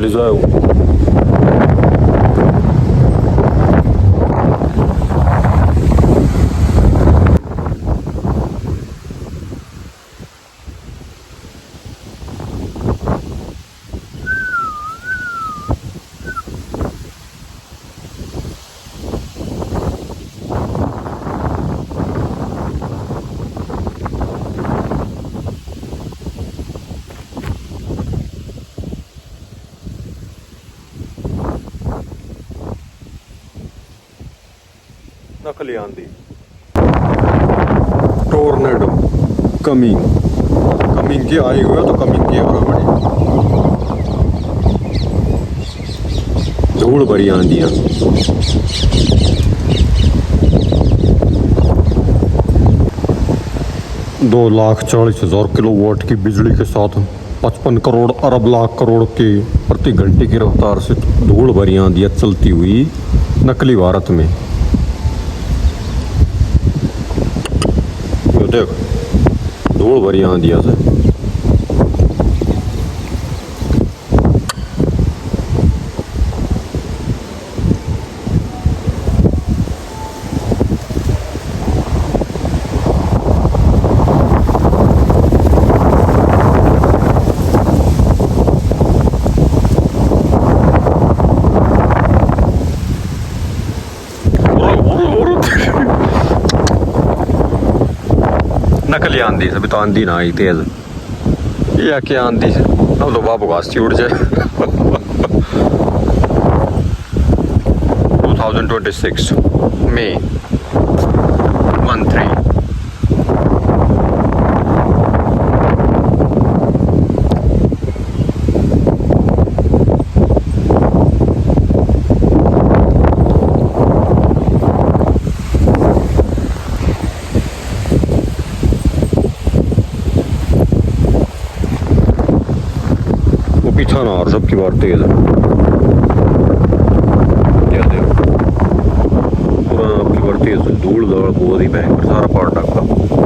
चली जाओ। नकली आंधी, टोर्नेडो, कमिंग कमिंग की आई हुआ तो कमिंग की बराबर धूल भरी आंधियां। 2,40,000 किलोवाट की बिजली के साथ 55 करोड़ अरब लाख करोड़ के प्रति घंटे की रफ्तार से धूल भरी आंधियां चलती हुई नकली भारत में। देख धूल भरी आंधियां से नकली आंधी से भी तो आंधी ना आई तेज, या क्या आंधी से अब तो बाबू घास उड़ जाए। 2026 मई 13। पीछा ना और सबकी बात तेज है। क्या देखो पूरा आपकी बार तेज धूल धाड़ बहुत ही भयंकर सारा पार डाका।